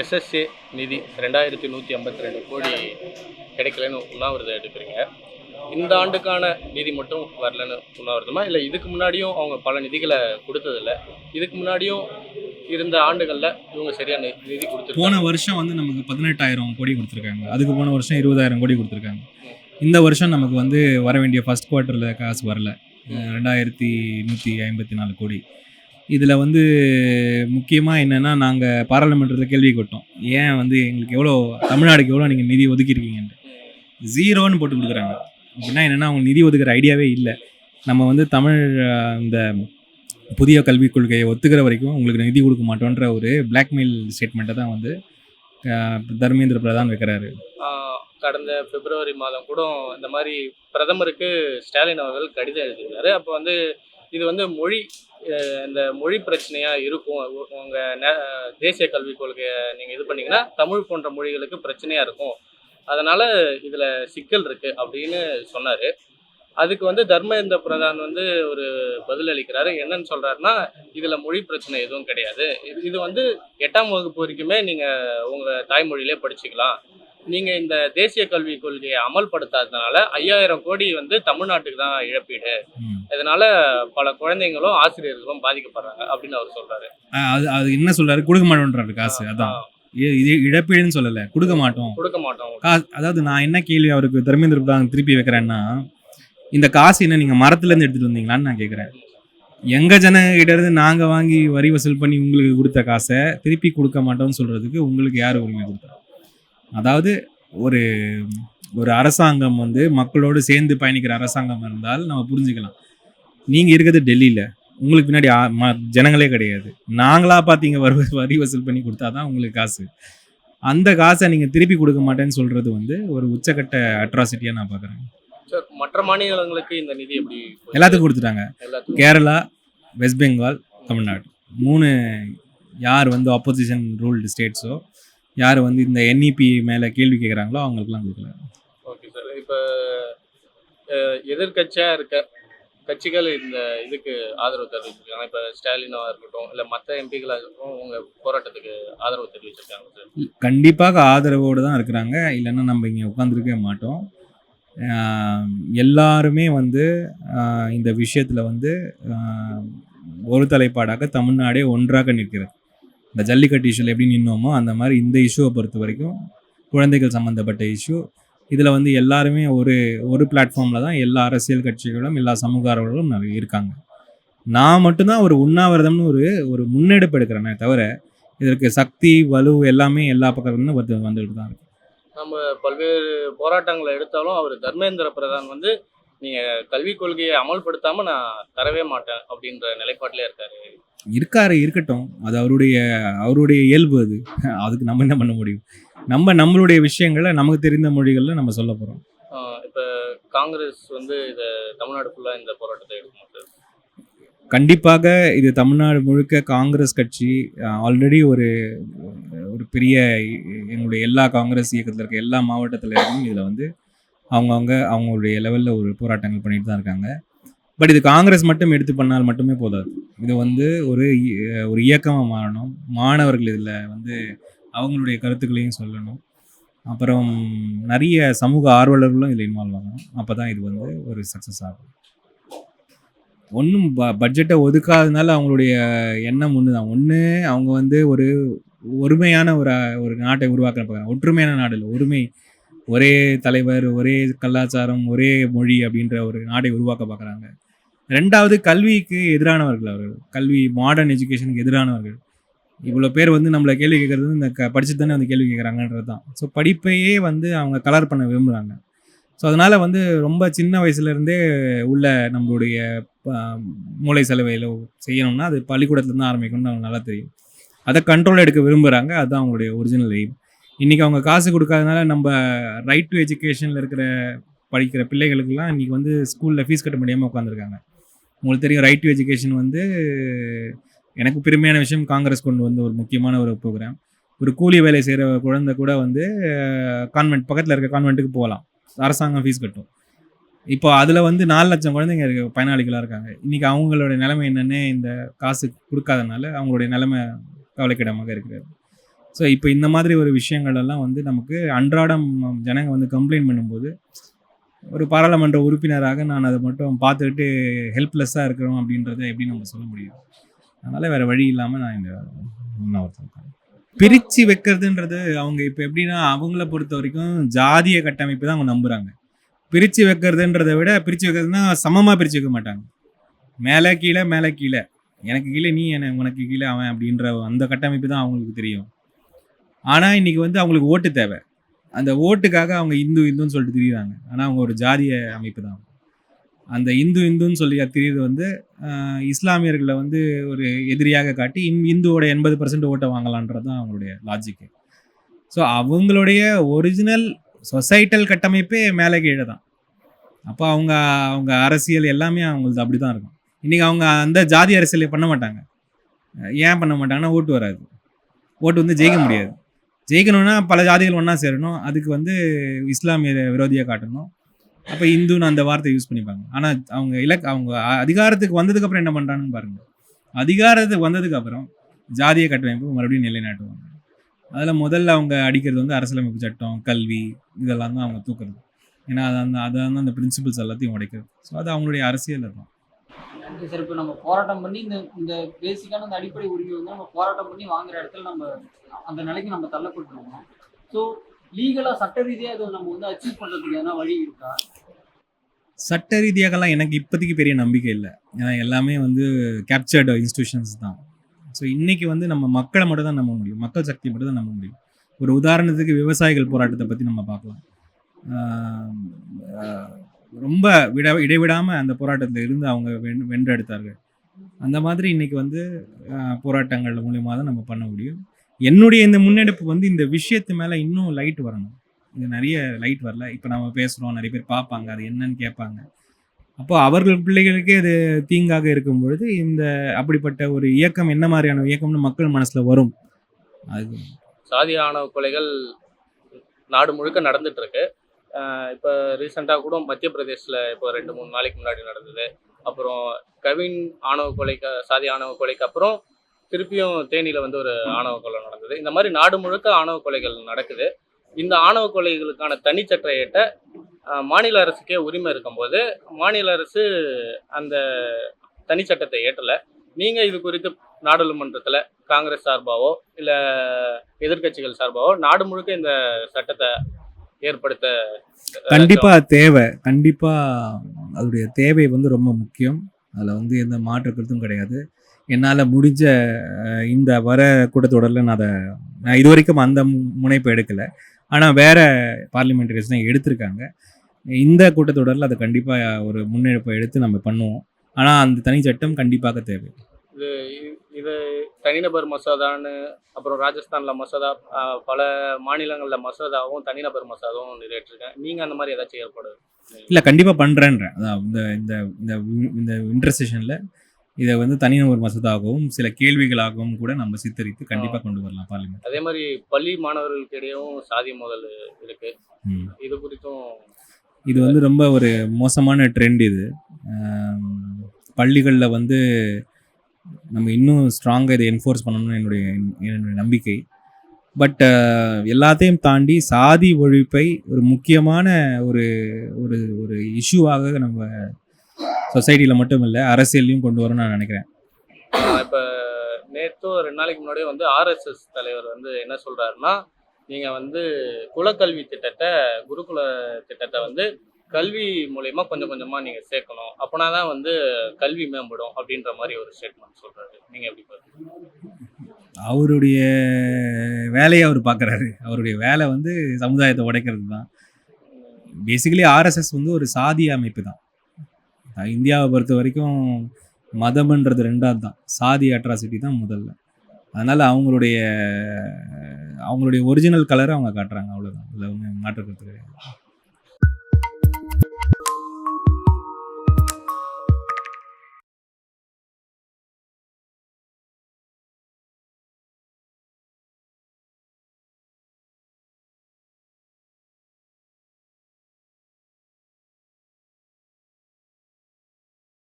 SSA நிதி 2152 கோடி கிடைக்கலன்னு உண்ணாவிரதம் எடுக்கிறீங்க. இந்த ஆண்டுக்கான நிதி மட்டும் வரலன்னு உண்ணாவிரதமா? இல்லை இதுக்கு முன்னாடியும் அவங்க பல நிதிகளை கொடுத்ததில்ல, இதுக்கு முன்னாடியும் இருந்த ஆண்டுகளில் இவங்க சரியான நிதி கொடுத்துருக்காங்க? போன வருஷம் வந்து நமக்கு 18,000 கோடி கொடுத்துருக்காங்க. அதுக்கு போன வருஷம் 20,000 கோடி கொடுத்துருக்காங்க. இந்த வருஷம் நமக்கு வந்து வர வேண்டிய ஃபர்ஸ்ட் குவார்ட்டரில் காசு வரல. 2154 கோடி. இதில் வந்து முக்கியமாக என்னென்னா, நாங்கள் பாராளுமன்றத்தில் கேள்வி கேட்டோம், ஏன் வந்து எங்களுக்கு தமிழ்நாடுக்கு எவ்வளோ நீங்கள் நிதி ஒதுக்கியிருக்கீங்கன்ட்டு. 0ன்னு போட்டு கொடுக்குறாங்க. அப்படின்னா என்னென்னா, அவங்க நிதி ஒதுக்குற ஐடியாவே இல்லை. நம்ம வந்து இந்த புதிய கல்விக் கொள்கையை ஒத்துக்கிற வரைக்கும் உங்களுக்கு நிதி கொடுக்க மாட்டோன்ற ஒரு பிளாக்மெயில் ஸ்டேட்மெண்ட்டை தான் வந்து தர்மேந்திர பிரதான் வைக்கிறாரு. கடந்த பிப்ரவரி மாதம் கூட இந்த மாதிரி பிரதமருக்கு ஸ்டாலின் அவர்கள் கடிதம் எழுதியிருந்தாரு. அப்போ வந்து இது வந்து இந்த மொழி பிரச்சனையாக இருக்கும், உங்கள் தேசிய கல்விக் கொள்கையை நீங்கள் இது பண்ணிங்கன்னா தமிழ் போன்ற மொழிகளுக்கு பிரச்சனையாக இருக்கும், அதனால் இதில் சிக்கல் இருக்குது அப்படின்னு சொன்னார். அதுக்கு வந்து தர்மேந்திர பிரதான் வந்து ஒரு பதில் அளிக்கிறாரு. என்னன்னு சொல்கிறாருன்னா, இதில் மொழி பிரச்சனை எதுவும் கிடையாது, இது வந்து 8ஆம் வகுப்பு வரைக்குமே நீங்கள் உங்கள் தாய்மொழியிலே படிச்சுக்கலாம், நீங்கள் இந்த தேசிய கல்விக் கொள்கையை அமல்படுத்தாததுனால 5000 கோடி வந்து தமிழ்நாட்டுக்கு தான் இழப்பீடு, இதனால பல குழந்தைங்களும் ஆசிரியர்களும் பாதிக்கப்படுறாங்க அப்படின்னு அவர் சொல்றாரு. அது என்ன சொல்றாரு? கொடுக்க மாட்டோன்றாரு காசு. அதான் இது இழப்பீடுன்னு சொல்லலை, கொடுக்க மாட்டோம். அதாவது நான் என்ன கேள்வி அவருக்கு தர்மேந்திர பிரதான் திருப்பி வைக்கிறேன்னா, இந்த காசு என்ன நீங்கள் மரத்துலேருந்து எடுத்துகிட்டு வந்தீங்களான்னு நான் கேட்குறேன். எங்கள் ஜனங்கிட்ட இருந்து நாங்கள் வாங்கி வரி வசூல் பண்ணி உங்களுக்கு கொடுத்த காசை திருப்பி கொடுக்க மாட்டோம்னு சொல்கிறதுக்கு உங்களுக்கு யார் உரிமை கொடுத்தா? அதாவது ஒரு அரசாங்கம் வந்து மக்களோடு சேர்ந்து பயணிக்கிற அரசாங்கம் இருந்தால் நம்ம புரிஞ்சுக்கலாம். நீங்கள் இருக்கிறது டெல்லியில், உங்களுக்கு பின்னாடி ஜனங்களே கிடையாது, நாங்களாக பார்த்தீங்க வரி வசூல் பண்ணி கொடுத்தா தான் உங்களுக்கு காசு. அந்த காசை நீங்கள் திருப்பி கொடுக்க மாட்டேன்னு சொல்கிறது வந்து ஒரு உச்சக்கட்ட அட்ராசிட்டியாக நான் பார்க்குறேன். மற்ற மாநிலங்களுக்கு இந்த நிதி எப்படி? எல்லாத்துக்கும் கொடுத்துட்டாங்க. கேரளா, வெஸ்ட் பெங்கால், தமிழ்நாடு 3 யார் வந்து ஆப்போசிஷன் ரூல்டு ஸ்டேட்ஸோ, யார் வந்து இந்த என்இபி மேலே கேள்வி கேட்குறாங்களோ அவங்களுக்குலாம் கொடுக்கல. Okay sir. இப்போ எதிர்கட்சியாக இருக்க கட்சிகள் இந்த இதுக்கு ஆதரவு தெரிவிச்சிருக்காங்க. இப்போ ஸ்டாலினாக இருக்கட்டும், இல்லை மற்ற எம்பிக்களாக இருக்கட்டும், உங்கள் போராட்டத்துக்கு ஆதரவு தெரிவிச்சிருக்காங்க சார்? கண்டிப்பாக ஆதரவோடு தான் இருக்கிறாங்க, இல்லைன்னா நம்ம இங்கே உட்காந்துருக்கவே மாட்டோம். எல்லாருமே வந்து இந்த விஷயத்தில் வந்து ஒரு தலைப்பாடாக தமிழ்நாடே ஒன்றாக நிற்கிறது. இந்த ஜல்லிக்கட்டு இஷ்யூவில் எப்படி நின்னோமோ அந்த மாதிரி இந்த இஷ்யூவை பொறுத்த வரைக்கும் குழந்தைகள் சம்மந்தப்பட்ட இஷ்யூ, இதில் வந்து எல்லாருமே ஒரு பிளாட்ஃபார்மில் தான் எல்லா அரசியல் கட்சிகளும் எல்லா சமூக ஆர்வலர்களும் இருக்காங்க. நான் மட்டும்தான் ஒரு உண்ணாவிரதம்னு ஒரு முன்னெடுப்பு எடுக்கிறேனே தவிர, இதற்கு சக்தி வலு எல்லாமே எல்லா பக்கத்துலேருந்து வந்துட்டு தான் இருக்கு. நம்ம பல்வேறு போராட்டங்களை எடுத்தாலும் அவர் தர்மேந்திர பிரதான் வந்து நீங்கள் கல்விக் கொள்கையை அமல்படுத்தாமல் நான் தரவே மாட்டேன் அப்படின்ற நிலைப்பாட்டிலே இருக்கட்டும். அது அவருடைய இயல்பு. அதுக்கு நம்ம என்ன பண்ண முடியும்? நம்மளுடைய விஷயங்களை நமக்கு தெரிந்த மொழிகளில் நம்ம சொல்ல போகிறோம். இப்போ காங்கிரஸ் வந்து இதை தமிழ்நாடு ஃபுல்லாக இந்த போராட்டத்தை எடுக்கும் சார்? கண்டிப்பாக இது தமிழ்நாடு முழுக்க காங்கிரஸ் கட்சி ஆல்ரெடி ஒரு பெரிய எங்களுடைய எல்லா காங்கிரஸ் இயக்கத்தில் இருக்க எல்லா மாவட்டத்தில் இருக்கும். இதில் வந்து அவங்களுடைய லெவலில் ஒரு போராட்டங்கள் பண்ணிட்டு தான் இருக்காங்க. பட் இது காங்கிரஸ் மட்டும் எடுத்து பண்ணால் மட்டுமே போதாது. இது வந்து ஒரு இயக்கமாக மாறணும். மாணவர்கள் இதில் வந்து அவங்களுடைய கருத்துக்களையும் சொல்லணும். அப்புறம் நிறைய சமூக ஆர்வலர்களும் இதில் இன்வால்வ் ஆகணும். அப்போ தான் இது வந்து ஒரு சக்ஸஸ் ஆகும். ஒன்றும் பட்ஜெட்டை ஒதுக்காதனால அவங்களுடைய எண்ணம் ஒன்று தான். அவங்க வந்து ஒரு ஒருமையான ஒரு நாட்டை உருவாக்க பார்க்குறாங்க. ஒற்றுமையான நாடு இல்லை, ஒரே தலைவர், ஒரே கலாச்சாரம், ஒரே மொழி அப்படின்ற ஒரு நாட்டை உருவாக்க பார்க்குறாங்க. 2வது கல்விக்கு எதிரானவர்கள் அவர்கள். மாடர்ன் எஜுகேஷனுக்கு எதிரானவர்கள். இவ்வளோ பேர் வந்து நம்மளை கேள்வி கேட்குறது இந்த படிச்சு தானே வந்து கேள்வி கேட்குறாங்கன்றது தான். ஸோ படிப்பையே வந்து அவங்க கலர் பண்ண விரும்புகிறாங்க. ஸோ அதனால் வந்து ரொம்ப சின்ன வயசுலேருந்தே உள்ள நம்மளுடைய மூளை செலவையில் செய்யணும்னா அது பள்ளிக்கூடத்துலேருந்து ஆரம்பிக்கணும்னு அவங்க நல்லா தெரியும். அதை கண்ட்ரோல் எடுக்க விரும்புகிறாங்க. அதுதான் அவங்களுடைய ஒரிஜினல் எய்ம். இன்றைக்கி அவங்க காசு கொடுக்காதனால நம்ம ரைட் டு எஜுகேஷனில் படிக்கிற பிள்ளைகளுக்கெல்லாம் இன்றைக்கி வந்து ஸ்கூலில் ஃபீஸ் கட்ட முடியாமல் உட்காந்துருக்காங்க. உங்களுக்கு தெரியும், ரைட் டு எஜுகேஷன் வந்து எனக்கு பெருமையான விஷயம். காங்கிரஸ் கொண்டு வந்து ஒரு முக்கியமான ஒரு ப்ரோக்ராம். ஒரு கூலி வேலை செய்கிற குழந்தை கூட வந்து கான்வென்ட் பக்கத்தில் இருக்க கான்வென்ட்டுக்கு போகலாம், அரசாங்கம் ஃபீஸ் கட்டும். இப்போ அதில் வந்து 4 லட்சம் குழந்தைங்க பயனாளிகளாக இருக்காங்க. இன்றைக்கி அவங்களோட நிலைமை என்னென்னு இந்த காசு கொடுக்காதனால அவங்களுடைய நிலைமை கவலைக்கிடமாக இருக்கிறது. ஸோ இப்போ இந்த மாதிரி ஒரு விஷயங்கள் எல்லாம் வந்து நமக்கு அன்றாடம் ஜனங்க வந்து கம்ப்ளைண்ட் பண்ணும்போது ஒரு பாராளுமன்ற உறுப்பினராக நான் அதை மட்டும் பார்த்துக்கிட்டு ஹெல்ப்லெஸ்ஸாக இருக்கிறோம் அப்படின்றத எப்படி நம்ம சொல்ல முடியும்? அதனால் வேறு வழி இல்லாமல் நான் இந்த உண்ணாவிரதம் பிரித்து வைக்கிறதுன்றது அவங்க இப்போ எப்படின்னா அவங்கள பொறுத்த வரைக்கும் ஜாதிய கட்டமைப்பு தான் அவங்க நம்புகிறாங்க. பிரித்து வைக்கிறதுன்றதை விட பிரித்து வைக்கிறதுனா சமமாக பிரித்து வைக்க மாட்டாங்க. மேலே கீழே மேலே கீழே, எனக்கு கீழே நீ, உனக்கு கீழே அவன் அப்படின்ற அந்த கட்டமைப்பு தான் அவங்களுக்கு தெரியும். ஆனால் இன்றைக்கி வந்து அவங்களுக்கு ஓட்டு தேவை. அந்த ஓட்டுக்காக அவங்க இந்துன்னு சொல்லிட்டு திரியுறாங்க. ஆனால் அவங்க ஒரு ஜாதிய அமைப்பு தான். அந்த இந்துன்னு சொல்லி திரியுறது வந்து இஸ்லாமியர்களை வந்து ஒரு எதிரியாக காட்டி இந்துவோட 80% ஓட்டை வாங்கலான்றது தான் அவங்களுடைய லாஜிக்கு. ஸோ அவங்களுடைய ஒரிஜினல் சொசைட்டல் கட்டமைப்பே மேலே கீழே தான். அப்போ அவங்க அரசியல் எல்லாமே அவங்களுக்கு அப்படி தான் இருக்கும். இன்றைக்கி அவங்க அந்த ஜாதி அரசியலை பண்ண மாட்டாங்க. ஏன் பண்ண மாட்டாங்கன்னா ஓட்டு வராது. ஓட்டு வந்து ஜெயிக்க முடியாது. ஜெயிக்கணும்னா பல ஜாதிகள் ஒன்றா சேரணும். அதுக்கு வந்து இஸ்லாமிய விரோதியாக காட்டணும். அப்போ இந்துன்னு அந்த வார்த்தை யூஸ் பண்ணிப்பாங்க. ஆனால் அவங்க அதிகாரத்துக்கு வந்ததுக்கப்புறம் என்ன பண்ணுறாங்கன்னு பாருங்கள். அதிகாரத்துக்கு வந்ததுக்கப்புறம் ஜாதிய கட்டமைப்பு மறுபடியும் நிலைநாட்டுவாங்க. அதில் முதல்ல அவங்க அடிக்கிறது வந்து அரசியலமைப்பு சட்டம், கல்வி, இதெல்லாம் தான் அவங்க தூக்குறது. ஏன்னா அதான் அந்த பிரின்சிபல்ஸ் எல்லாத்தையும் உடைக்கிறது. ஸோ அது அவங்களுடைய அரசியல் தான். சார், இப்போ நம்ம போராட்டம் பண்ணி இந்த பேசிக்கான அந்த அடிப்படை உரிமை வந்து நம்ம போராட்டம் பண்ணி வாங்குற இடத்துல நம்ம அந்த நிலைக்கு நம்ம தள்ளப்பட்டுருவோம். ஸோ லீகலாக சட்ட ரீதியாக அதை நம்ம வந்து அச்சீவ் பண்ணுறதுக்கு எதனா வழி இருக்கா? சட்ட ரீதியாகலாம் எனக்கு இப்போதைக்கு பெரிய நம்பிக்கை இல்லை. ஏன்னா எல்லாமே வந்து கேப்சர்டு இன்ஸ்டிடியூஷன்ஸ் தான். ஸோ இன்றைக்கி வந்து நம்ம மக்களை மட்டும் தான் நம்ப முடியும். மக்கள் சக்தி மட்டும் தான் நம்ப முடியும். ஒரு உதாரணத்துக்கு விவசாயிகள் போராட்டத்தை பற்றி நம்ம பார்க்கலாம். ரொம்ப இடைவிடாமல் அந்த போராட்டத்தில் இருந்து அவங்க வென்றெடுத்தார்கள். அந்த மாதிரி இன்றைக்கி வந்து போராட்டங்கள் மூலியமாக தான் நம்ம பண்ண முடியும். என்னுடைய இந்த முன்னெடுப்பு வந்து இந்த விஷயத்து மேலே இன்னும் லைட் வரணும். இது நிறைய லைட் வரல. இப்போ நம்ம பேசுகிறோம், நிறைய பேர் பார்ப்பாங்க, அது என்னன்னு கேட்பாங்க. அப்போ அவர்கள் பிள்ளைகளுக்கே அது தீங்காக இருக்கும் பொழுது இந்த அப்படிப்பட்ட ஒரு இயக்கம் என்ன மாதிரியான இயக்கம்னு மக்கள் மனசில் வரும். அது சாதி ஆணவ கொலைகள் நாடு முழுக்க நடந்துட்டு இருக்கு. இப்போ ரீசெண்டாக கூட மத்திய பிரதேசில் இப்போ 2-3 நாளைக்கு முன்னாடி நடந்தது. அப்புறம் கவின் சாதி ஆணவ கொலைக்கு அப்புறம் திருப்பியும் தேனியில் வந்து ஒரு ஆணவ கொலை நடந்தது. இந்த மாதிரி நாடு முழுக்க ஆணவ கொலைகள் நடக்குது. இந்த ஆணவ கொலைகளுக்கான தனிச்சட்ட ஏற்ற மாநில அரசுக்கே உரிமை இருக்கும்போது மாநில அரசு அந்த தனிச்சட்டத்தை ஏற்றலை. நீங்கள் இது குறித்து நாடாளுமன்றத்தில் காங்கிரஸ் சார்பாவோ இல்லை எதிர்கட்சிகள் சார்பாவோ நாடு முழுக்க இந்த சட்டத்தை ஏற்படுத்த கண்டிப்பாக தேவை. கண்டிப்பாக அதோடைய தேவை வந்து ரொம்ப முக்கியம். அதில் வந்து எந்த மாற்று கருத்தும் கிடையாது. என்னால் முடிஞ்ச இந்த வர கூட்டத்தொடரில் நான் இது வரைக்கும் அந்த முனைப்பை எடுக்கலை. ஆனால் வேறு பார்லிமெண்டரிஸ் தான் எடுத்திருக்காங்க. இந்த கூட்டத்தொடரில் அதை கண்டிப்பாக ஒரு முன்னெடுப்பை எடுத்து நம்ம பண்ணுவோம். ஆனால் அந்த தனி சட்டம் கண்டிப்பாக தேவை. இது தனிநபர் மசோதான்னு அப்புறம் ராஜஸ்தானில் மசோதா, பல மாநிலங்களில் மசோதாவும் தனிநபர் மசோதாவும் நிறைவேற்றிருக்கேன். நீங்கள் அந்த மாதிரி ஏதாச்சும் ஏற்பாடு? இல்லை, கண்டிப்பாக பண்ணுறேன்றேன். அதான் இந்த இந்த இந்த இன்டர்செஷனில் இதை வந்து தனிநபர் மசோதாகவும் சில கேள்விகளாகவும் கூட நம்ம சித்தரித்து கண்டிப்பாக கொண்டு வரலாம் பார்லிமெண்ட். அதே மாதிரி பள்ளி மாணவர்களுக்கு இடையும் சாதி மோதல் இருக்கு. இது குறித்தும் இது வந்து ரொம்ப ஒரு மோசமான ட்ரெண்ட். இது பள்ளிகளில் வந்து நம்ம இன்னும் ஸ்ட்ராங்காக இதை என்ஃபோர்ஸ் பண்ணணும்னு என்னுடைய நம்பிக்கை. பட் எல்லாத்தையும் தாண்டி சாதி ஒழிப்பை ஒரு முக்கியமான ஒரு ஒரு ஒரு இஷ்யூவாக நம்ம சொசைட்டியில் மட்டும் இல்லை அரசியல்லையும் கொண்டு வரணும்னு நான் நினைக்கிறேன். இப்போ நேற்று 2 நாளைக்கு முன்னாடியே வந்து ஆர்எஸ்எஸ் தலைவர் வந்து என்ன சொல்கிறாருன்னா, நீங்கள் வந்து குலக்கல்வி திட்டத்தை, குருகுல திட்டத்தை வந்து கல்வி மூலயமா கொஞ்சம் கொஞ்சமாக நீங்கள் சேர்க்கணும், அப்போனா தான் வந்து கல்வி மேம்படும் அப்படின்ற மாதிரி ஒரு ஸ்டேட்மெண்ட் சொல்கிறாரு. நீங்கள் எப்படி பார்க்குறீங்க? அவருடைய வேலையை அவர் பார்க்குறாரு. அவருடைய வேலை வந்து சமுதாயத்தை உடைக்கிறது தான். பேசிக்கலி ஆர்எஸ்எஸ் வந்து ஒரு சாதிய அமைப்பு தான். இந்தியாவை பொறுத்த வரைக்கும் மதம்ன்றது 2வது தான், சாதி அட்ராசிட்டி தான் முதல்ல. அதனால் அவங்களுடைய ஒரிஜினல் கலரை அவங்க காட்டுறாங்க, அவ்வளோதான். அதில் ஒன்றும் மாற்றுக்கிறது கிடையாது.